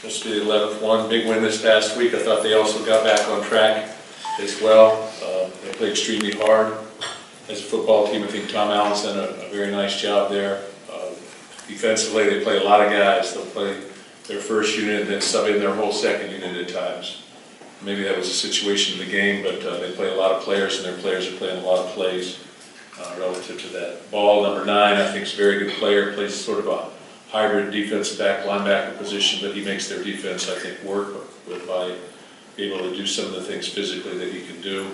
Just the 11th one, big win this past week. I thought they also got back on track as well. They played extremely hard as a football team. I think Tom Allen's done a very nice job there. Defensively, they play a lot of guys. They'll play their first unit and then sub in their whole second unit at times. Maybe that was a situation in the game, but they play a lot of players, and their players are playing a lot of plays relative to that. Ball, number 9, I think is a very good player. Plays sort of a hybrid defensive back, linebacker position, but he makes their defense, I think, work by being able to do some of the things physically that he can do.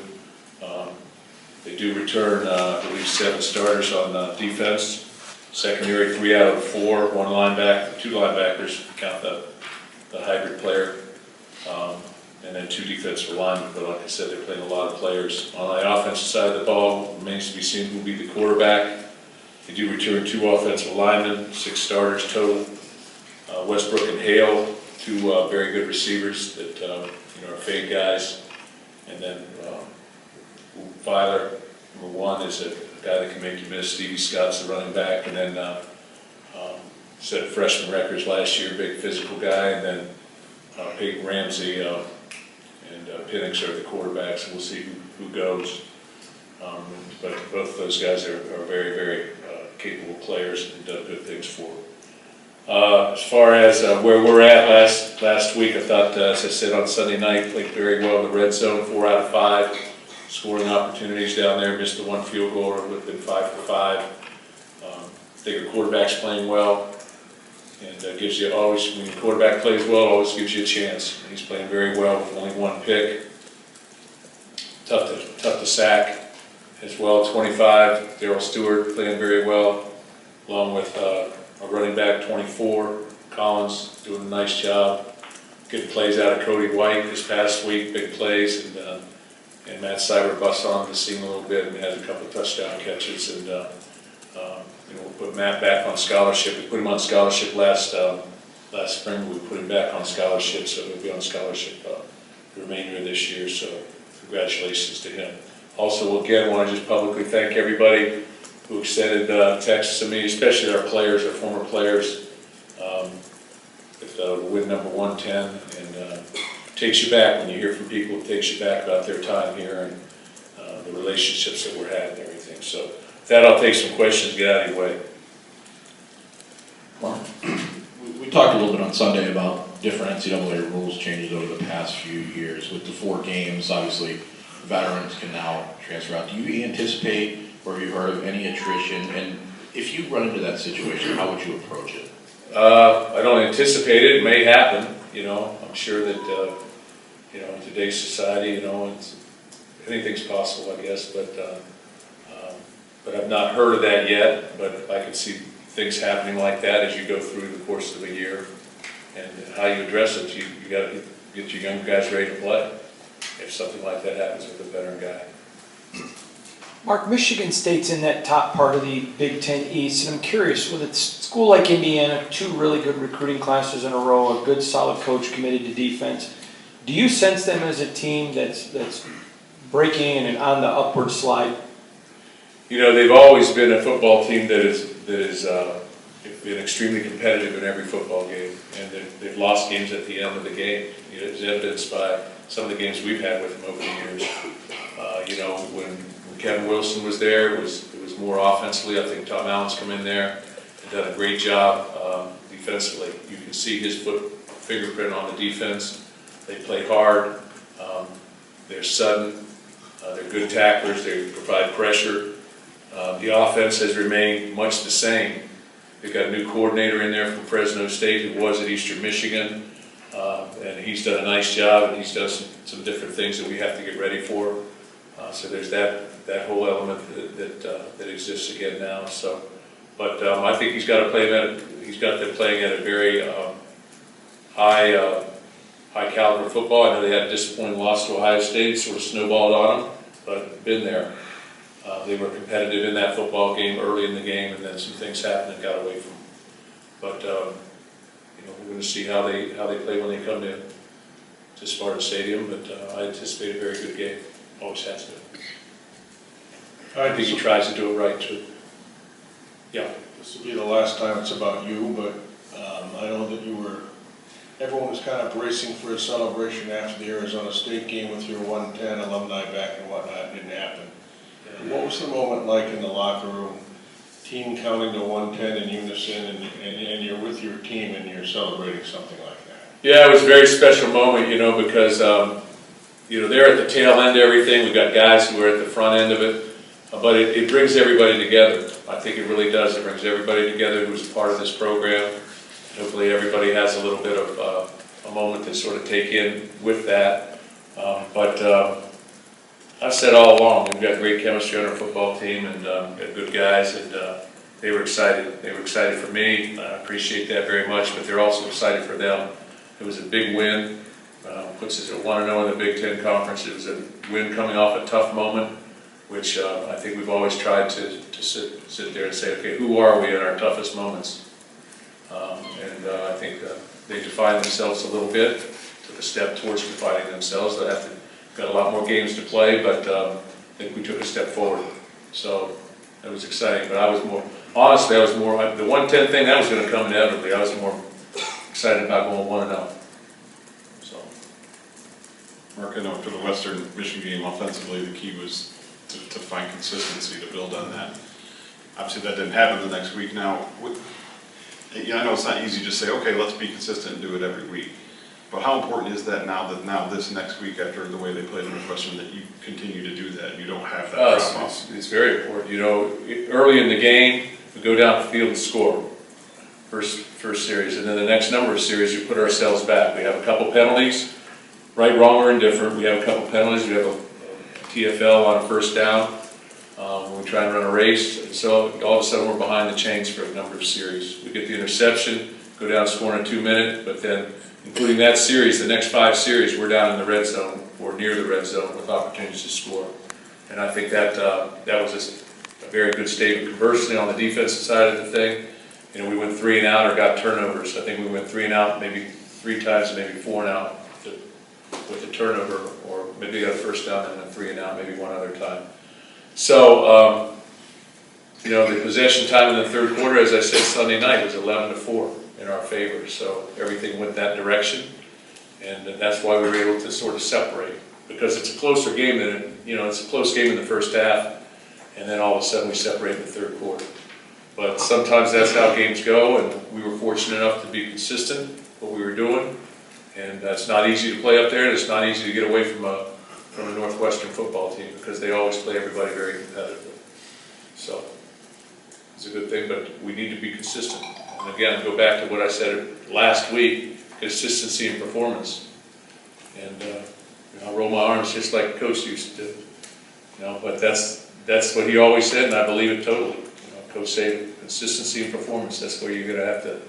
They do return, I believe, 7 starters on defense. Secondary, 3 out of 4, 1 linebacker, 2 linebackers, count the hybrid player, and then 2 defensive linemen. But like I said, they're playing a lot of players. On the offensive side of the ball, remains to be seen who will be the quarterback. They do return 2 offensive linemen, 6 starters total. Westbrook and Hale, 2 very good receivers that are fade guys, and then Filer, number 1, is a guy that can make you miss. Stevie Scott's the running back, and then set freshman records last year, big physical guy, and then Peyton Ramsey and Penix are the quarterbacks, and we'll see who goes. But both of those guys are very, very capable players and done good things for them. As far as where we're at last week, I thought, as I said on Sunday night, played very well in the red zone, 4 out of 5. Scoring opportunities down there, missed the 1 field goal, or would have been 5 for 5. I think the quarterback's playing well, and gives you always, when your quarterback plays well, it always gives you a chance. And he's playing very well with only 1 pick. Tough to sack as well. 25, Darrell Stewart playing very well, along with a running back, 24, Collins, doing a nice job. Good plays out of Cody White this past week, big plays, and Matt Seibert busts on the scene a little bit and has a couple of touchdown catches. And we put Matt back on scholarship. We put him on scholarship last spring. We put him back on scholarship, so he'll be on scholarship the remainder of this year. So congratulations to him. Also, again, want to just publicly thank everybody who extended texts to me, especially our players, our former players. With win number 110, and takes you back when you hear from people. It takes you back about their time here and the relationships that we're having and everything. So with that, I'll take some questions, get out of your way. Mark, we talked a little bit on Sunday about different NCAA rules changes over the past few years. With the 4 games, obviously, veterans can now transfer out. Do you anticipate, or have you heard of any attrition? And if you run into that situation, how would you approach it? I don't anticipate it. It may happen. I'm sure that in today's society, anything's possible, I guess. But I've not heard of that yet. But I can see things happening like that as you go through the course of a year, and how you address it. You got to get your young guys ready to play if something like that happens with a veteran guy. Mark, Michigan State's in that top part of the Big Ten East, and I'm curious, with a school like Indiana, 2 really good recruiting classes in a row, a good solid coach committed to defense, do you sense them as a team that's breaking and on the upward slide? They've always been a football team that is been extremely competitive in every football game, and they've lost games at the end of the game. It's evidenced by some of the games we've had with them over the years. When Kevin Wilson was there, it was more offensively. I think Tom Allen's come in there and done a great job defensively. You can see his fingerprint on the defense. They play hard. They're sudden. They're good tacklers. They provide pressure. The offense has remained much the same. They've got a new coordinator in there from Fresno State who was at Eastern Michigan, and he's done a nice job, and he's done some different things that we have to get ready for. So there's that whole element that exists again now. So, but I think he's got them playing at a very high caliber football. I know they had a disappointing loss to Ohio State, sort of snowballed on them, but been there. They were competitive in that football game early in the game, and then some things happened and got away from them. But we're going to see how they play when they come to Spartan Stadium. But I anticipate a very good game. Always has been. I think he tries to do it right too. Yeah. This will be the last time it's about you, but I know that you were everyone was kind of bracing for a celebration after the Arizona State game with your 110 alumni back and whatnot. It didn't happen. What was the moment like in the locker room? Team counting to 110 in unison, and you're with your team and you're celebrating something like that. Yeah, it was a very special moment, you know, because, you know, they're at the tail end of everything. We've got guys who are at the front end of it, but it brings everybody together. I think it really does. It brings everybody together who was part of this program. Hopefully everybody has a little bit of a moment to sort of take in with that. I've said all along, we've got great chemistry on our football team and got good guys, and they were excited. They were excited for me. I appreciate that very much, but they're also excited for them. It was a big win. Puts us at 1-0 in the Big Ten Conference. It was a win coming off a tough moment, which I think we've always tried to sit there and say, okay, who are we in our toughest moments? I think they defined themselves a little bit, took a step towards defining themselves. They got a lot more games to play, but I think we took a step forward. So it was exciting. But I was more, honestly, the 110 thing, that was going to come inevitably. I was more excited about going 1-0. So. Mark, I know for the Western Michigan game, offensively, the key was to find consistency, to build on that. Obviously, that didn't happen the next week. Now, I know it's not easy to say, okay, let's be consistent and do it every week. But how important is that now this next week, after the way they played in Northwestern, that you continue to do that and you don't have that drop-off? It's very important. You know, early in the game, we go down the field and score. First series, and then the next number of series, we put ourselves back. We have a couple penalties, right, wrong, or indifferent. We have a couple penalties. We have a TFL on a first down. We try and run a race, and so all of a sudden we're behind the chains for a number of series. We get the interception, go down, score in a 2-minute, but then, including that series, the next 5 series, we're down in the red zone or near the red zone with opportunities to score. And I think that was just a very good statement. Conversely, on the defensive side of the thing, you know, we went 3 and out or got turnovers. I think we went 3 and out maybe 3 times, maybe 4 and out with the turnover, or maybe got a first down and went 3 and out, maybe one other time. So, you know, the possession time in the third quarter, as I said Sunday night, was 11-4 in our favor. So everything went that direction, and that's why we were able to sort of separate, because it's a closer game than it's a close game in the first half, and then all of a sudden we separate in the third quarter. But sometimes that's how games go, and we were fortunate enough to be consistent what we were doing, and that's not easy to play up there, and it's not easy to get away from a Northwestern football team, because they always play everybody very competitively. So it's a good thing, but we need to be consistent. And again, go back to what I said last week, consistency in performance. And I roll my arms just like Coach used to do. But that's what he always said, and I believe it totally. Coach said consistency in performance. That's where you're going to have to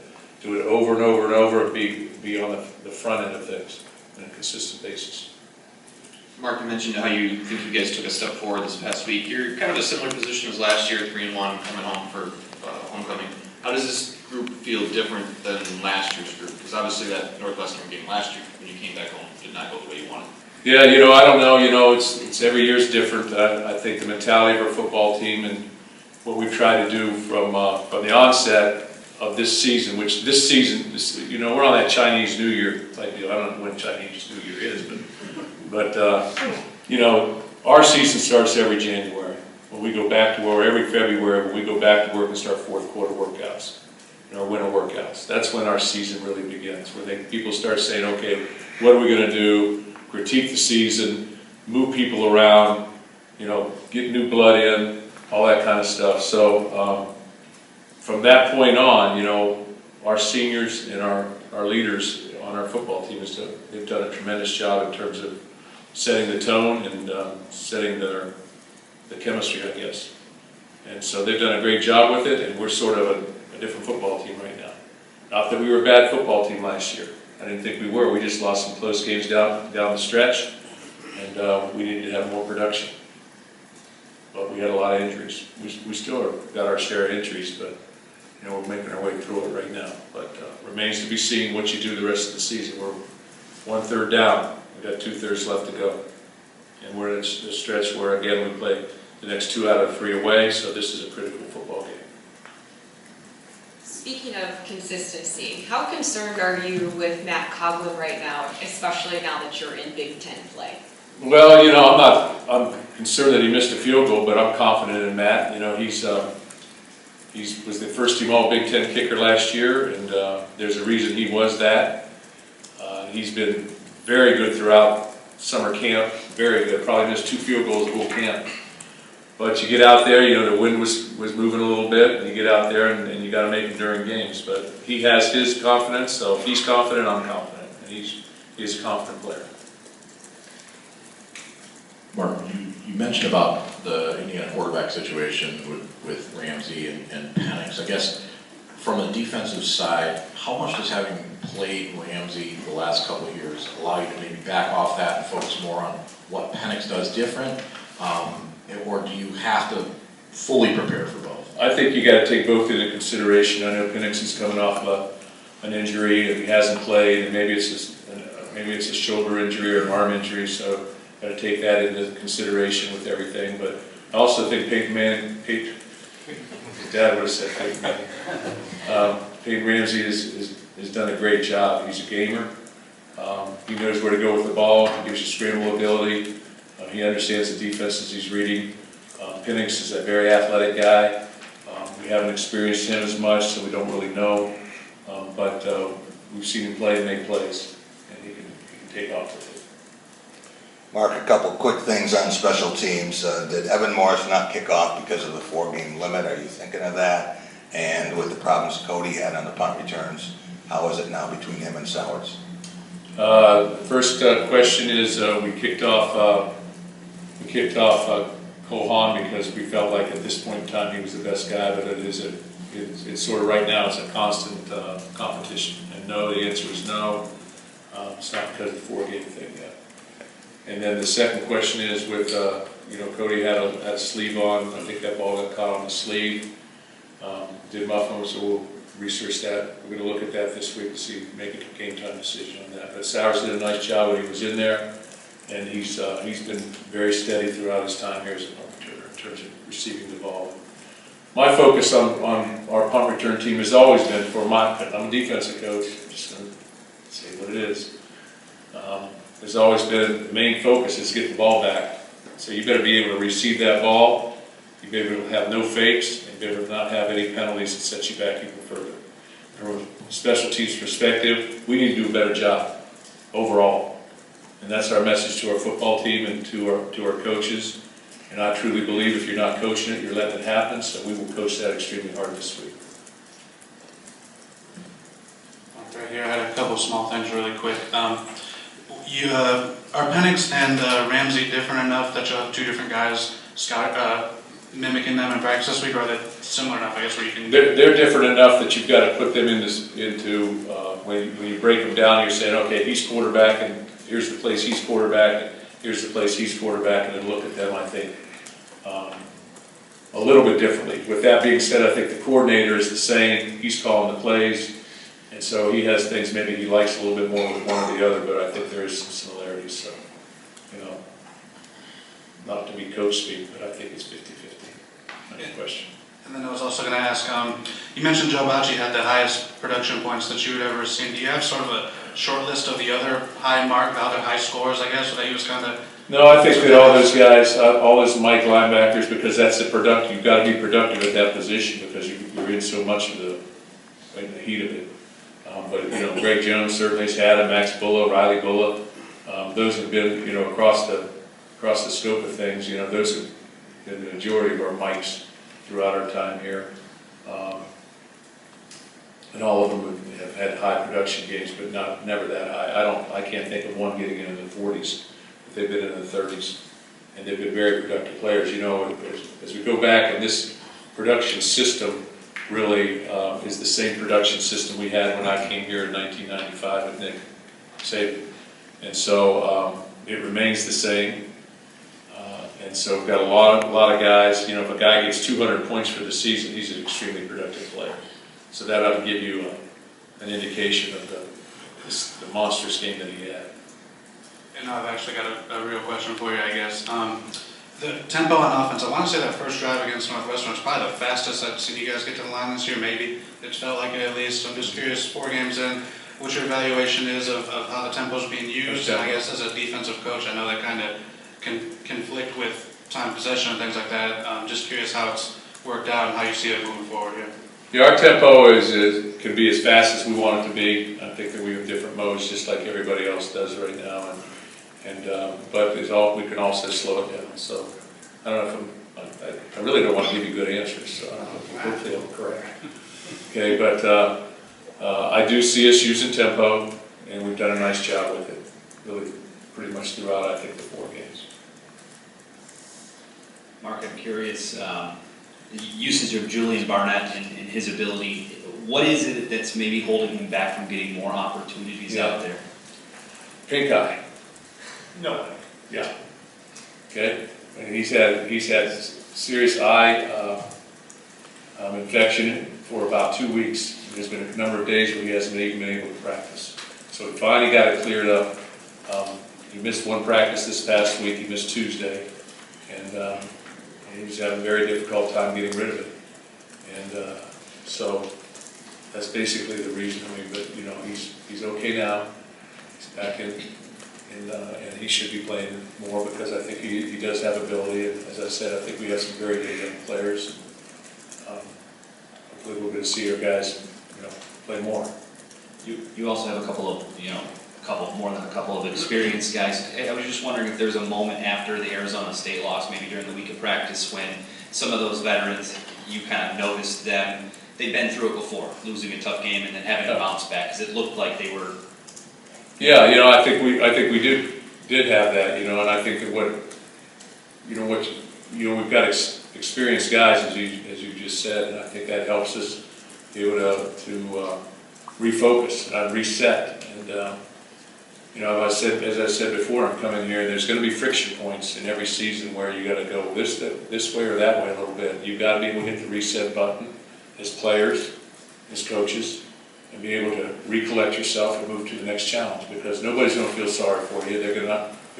do it over and over and over, and be on the front end of things on a consistent basis. Mark, you mentioned how you think you guys took a step forward this past week. You're kind of a similar position as last year, 3-1, coming home for homecoming. How does this group feel different than last year's group? Because obviously that Northwestern game last year, when you came back home, did not go the way you wanted. Yeah, I don't know. It's every year's different. I think the mentality of our football team and what we've tried to do from the onset of this season, which this season, we're on that Chinese New Year type deal. I don't know when Chinese New Year is, but our season starts every January. When we go back to work, every February, when we go back to work and start fourth quarter workouts, our winter workouts. That's when our season really begins, where people start saying, okay, what are we going to do? Critique the season, move people around, get new blood in, all that kind of stuff. So from that point on, our seniors and our leaders on our football team, they've done a tremendous job in terms of setting the tone and setting the chemistry, I guess. And so they've done a great job with it, and we're sort of a different football team right now. Not that we were a bad football team last year. I didn't think we were. We just lost some close games down the stretch, and we needed to have more production. But we had a lot of injuries. We still got our share of injuries, but we're making our way through it right now. But remains to be seen what you do the rest of the season. We're 1/3 down. We've got 2/3 left to go. And we're in a stretch where, again, we play the next 2 out of 3 away, so this is a critical football game. Speaking of consistency, how concerned are you with Matt Coughlin right now, especially now that you're in Big Ten play? Well, I'm concerned that he missed a field goal, but I'm confident in Matt. He was the first team all Big Ten kicker last year, and there's a reason he was that. He's been very good throughout summer camp, very good. Probably missed 2 field goals the whole camp. But you get out there, the wind was moving a little bit, and you get out there and you got to make them during games. But he has his confidence, so if he's confident, I'm confident, and he's a confident player. Mark, you mentioned about the Indiana quarterback situation with Ramsey and Penix. I guess from a defensive side, how much does having played Ramsey the last couple of years allow you to maybe back off that and focus more on what Penix does different? Or do you have to fully prepare for both? I think you got to take both into consideration. I know Penix is coming off an injury and he hasn't played, and maybe it's a shoulder injury or an arm injury, so got to take that into consideration with everything. But I also think Peyton Dad would have said Peyton Manning. Peyton Ramsey has done a great job. He's a gamer. He knows where to go with the ball. He gives you scramble ability. He understands the defenses he's reading. Penix is a very athletic guy. We haven't experienced him as much, so we don't really know. But we've seen him play and make plays, and he can take off with it. Mark, a couple quick things on special teams. Did Evan Morris not kick off because of the 4-game limit? Are you thinking of that? And with the problems Cody had on the punt returns, how is it now between him and Sowards? First question is we kicked off Cole Haan because we felt like at this point in time he was the best guy, but it's sort of right now it's a constant competition. And no, the answer is no. It's not because of the 4-game thing yet. And then the second question is with Cody had a sleeve on. I think that ball got caught on the sleeve. Did muff him, so we'll research that. We're going to look at that this week to make a game time decision on that. But Sowers did a nice job when he was in there, and he's been very steady throughout his time here as a punt returner in terms of receiving the ball. My focus on our punt return team has always been I'm a defensive coach. I'm just going to say what it is. There's always been the main focus is get the ball back. So you better be able to receive that ball. You better be able to have no fakes, and you better not have any penalties that set you back even further. From a special teams perspective, we need to do a better job overall. And that's our message to our football team and to our coaches. And I truly believe if you're not coaching it, you're letting it happen. So we will coach that extremely hard this week. Right here, I had a couple of small things really quick. Are Penix and Ramsey different enough that you'll have 2 different guys mimicking them in practice this week, or are they similar enough, I guess, where you can... They're different enough that you've got to put them into when you break them down, you're saying, okay, he's quarterback, and here's the place he's quarterback, and here's the place he's quarterback, and then look at them, I think, a little bit differently. With that being said, I think the coordinator is the same. He's calling the plays. And so he has things maybe he likes a little bit more with one or the other, but I think there is some similarities. So, not to be coach speak, but I think it's 50-50. No question. And then I was also going to ask, you mentioned Joe Bacci had the highest production points that you had ever seen. Do you have sort of a short list of the other high scores, I guess, that he was kind of... No, I think that all those guys, all those Mike linebackers, because that's the productive. You've got to be productive at that position because you're in so much of the heat of it. But Greg Jones certainly has had it. Max Bulla, Riley Bulla, those have been across the scope of things. Those have been the majority of our mics throughout our time here, and all of them have had high production games, but never that high. I can't think of one getting into the 40s. But they've been in the 30s, and they've been very productive players. As we go back, and this production system really is the same production system we had when I came here in 1995 with Nick Saban. And so it remains the same. And so we've got a lot of guys. If a guy gets 200 points for the season, he's an extremely productive player. So that ought to give you an indication of the monstrous game that he had. And I've actually got a real question for you, I guess. The tempo on offense, I want to say that first drive against Northwestern was probably the fastest I've seen you guys get to the line this year, maybe. It felt like it at least. I'm just curious, 4 games in, what your evaluation is of how the tempo is being used. And I guess as a defensive coach, I know that kind of can conflict with time possession and things like that. Just curious how it's worked out and how you see it moving forward here. Yeah, our tempo can be as fast as we want it to be. I think that we have different modes, just like everybody else does right now. But we can also slow it down. So I don't know if I really don't want to give you good answers. So I don't know. Hopefully I'm correct. Okay, but I do see us using tempo, and we've done a nice job with it. Really, pretty much throughout, I think, the 4 games. Mark, I'm curious, the usage of Julian Barnett and his ability, what is it that's maybe holding him back from getting more opportunities out there? Pink eye. No. Yeah. Okay. And he's had serious eye infection for about 2 weeks. There's been a number of days where he hasn't even been able to practice. So we finally got it cleared up. He missed 1 practice this past week. He missed Tuesday, and he's having a very difficult time getting rid of it. And so that's basically the reason. I mean, but you know, he's okay now. He's back in, and he should be playing more because I think he does have ability. And as I said, I think we have some very good young players. Hopefully, we're going to see our guys, play more. You also have a couple of, more than a couple of experienced guys. I was just wondering if there's a moment after the Arizona State loss, maybe during the week of practice, when some of those veterans, you kind of noticed them, they've been through it before, losing a tough game and then having to bounce back, because it looked like they were. Yeah, I think we did have that, and I think that we've got experienced guys, as you just said, and I think that helps us be able to refocus and reset. And as I said before, I'm coming here, there's going to be friction points in every season where you got to go this way or that way a little bit. You've got to be able to hit the reset button as players, as coaches, and be able to recollect yourself and move to the next challenge, because nobody's going to feel sorry for you. They're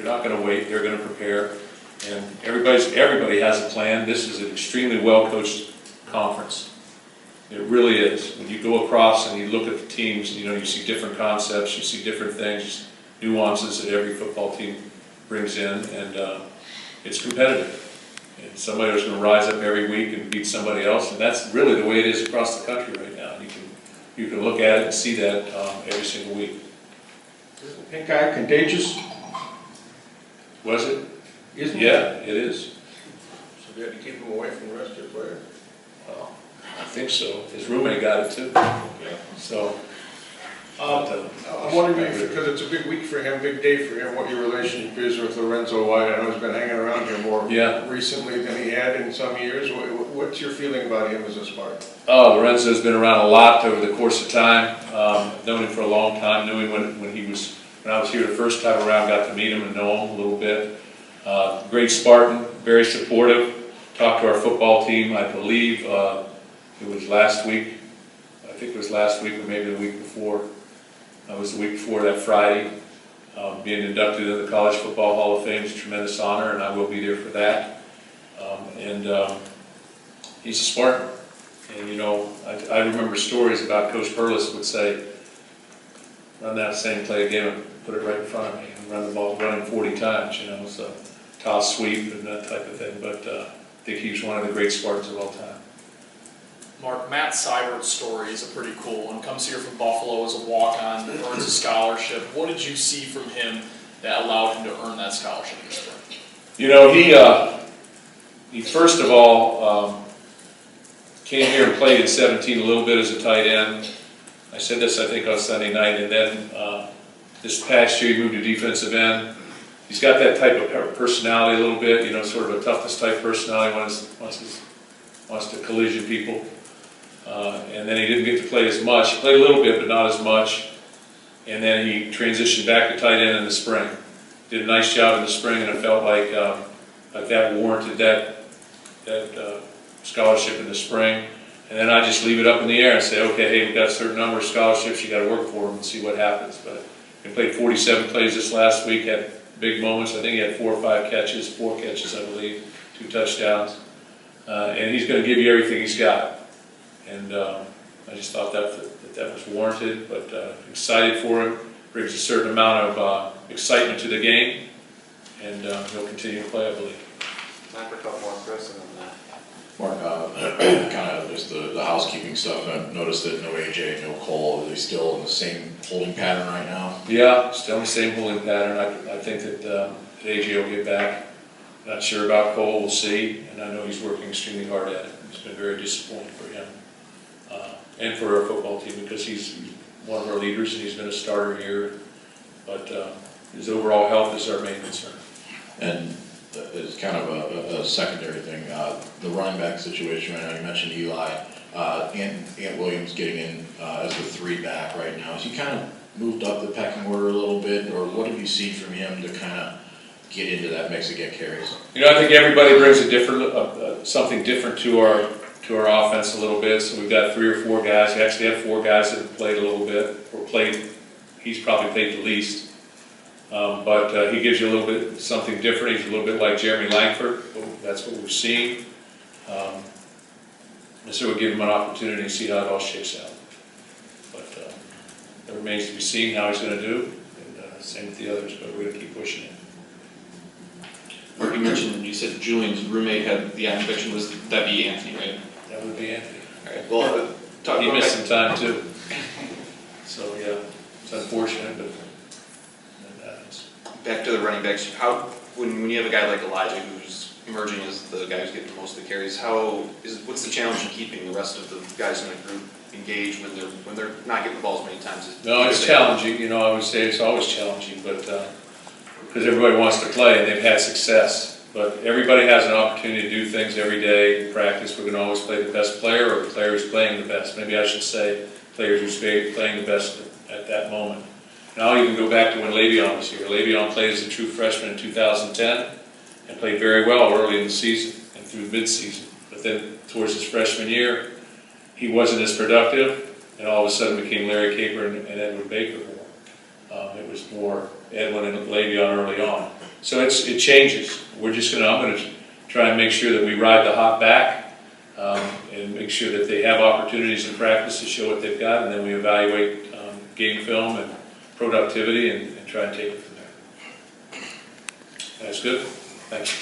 not going to wait. They're going to prepare, and everybody has a plan. This is an extremely well-coached conference. It really is. When you go across and you look at the teams, you see different concepts, you see different things, nuances that every football team brings in, and it's competitive. And somebody is going to rise up every week and beat somebody else, and that's really the way it is across the country right now. You can look at it and see that every single week. Isn't pink eye contagious? Was it? Isn't it? Yeah, it is. So we have to keep him away from the rest of your players? Well, I think so. His roommate got it too. Yeah. So. I'm wondering if, because it's a big week for him, big day for him, what your relationship is with Lorenzo White. I know he's been hanging around here more recently than he had in some years. What's your feeling about him as a Spartan? Oh, Lorenzo's been around a lot over the course of time. Known him for a long time. Knew him when I was here the first time around. Got to meet him and know him a little bit. Great Spartan, very supportive. Talked to our football team. I believe it was last week. I think it was last week or maybe the week before. It was the week before that Friday. Being inducted into the College Football Hall of Fame is a tremendous honor, and I will be there for that. He's a Spartan. And I remember stories about Coach Perlis would say, run that same play again and put it right in front of me, and run the ball, run him 40 times, so toss sweep and that type of thing. But I think he was one of the great Spartans of all time. Mark, Matt Seibert's story is a pretty cool one. Comes here from Buffalo as a walk-on, earns a scholarship. What did you see from him that allowed him to earn that scholarship this spring? He first of all came here and played in 17 a little bit as a tight end. I said this, I think, on Sunday night, and then this past year he moved to defensive end. He's got that type of personality a little bit, sort of a toughness type personality, wants to collision people. And then he didn't get to play as much. He played a little bit, but not as much. And then he transitioned back to tight end in the spring. Did a nice job in the spring, and I felt like that warranted that scholarship in the spring. And then I just leave it up in the air and say, okay, hey, we've got a certain number of scholarships, you got to work for them and see what happens. But he played 47 plays this last week, had big moments. I think he had 4 or 5 catches, 4 catches, I believe, 2 touchdowns. And he's going to give you everything he's got. And I just thought that was warranted, but excited for him. Brings a certain amount of excitement to the game, and he'll continue to play, I believe. Time for a couple more, Chris, and then Mark, kind of just the housekeeping stuff. I've noticed that no AJ, no Cole. Are they still in the same holding pattern right now? Yeah, still in the same holding pattern. I think that AJ will get back. Not sure about Cole, we'll see. And I know he's working extremely hard at it. It's been very disappointing for him and for our football team because he's one of our leaders and he's been a starter here. But his overall health is our main concern. And it's kind of a secondary thing. The running back situation right now, you mentioned Eli. Ant Williams getting in as the 3 back right now. Has he kind of moved up the pecking order a little bit, or what have you seen from him to kind of get into that mix and get carries? You know, I think everybody brings a different, something different to our offense a little bit. So we've got 3 or 4 guys. We actually have 4 guys that have played a little bit, or played. He's probably played the least. But he gives you a little bit something different. He's a little bit like Jeremy Langford. That's what we've seen. And so we'll give him an opportunity to see how it all shakes out. But it remains to be seen how he's going to do. And same with the others, but we're going to keep pushing it. Mark, you said Julian's roommate had the eye infection. Was that be Anthony, right? That would be Anthony. All right. Well, he missed some time too. So yeah, it's unfortunate, but that happens. Back to the running backs. How when you have a guy like Elijah who's emerging as the guy who's getting most of the carries, what's the challenge in keeping the rest of the guys in the group engaged when they're not getting the balls many times? No, it's challenging. You know, I would say it's always challenging, but because everybody wants to play and they've had success. But everybody has an opportunity to do things every day in practice. We're going to always play the best player or the player who's playing the best. Maybe I should say player who's playing the best at that moment. And I'll even go back to when Le'Veon was here. Le'Veon played as a true freshman in 2010 and played very well early in the season and through mid-season. But then towards his freshman year, he wasn't as productive, and all of a sudden became Larry Caper and Edwin Baker more. It was more Edwin and Le'Veon early on. So it changes. I'm going to try and make sure that we ride the hot back and make sure that they have opportunities in practice to show what they've got, and then we evaluate game film and productivity and try and take it from there. That's good. Thanks.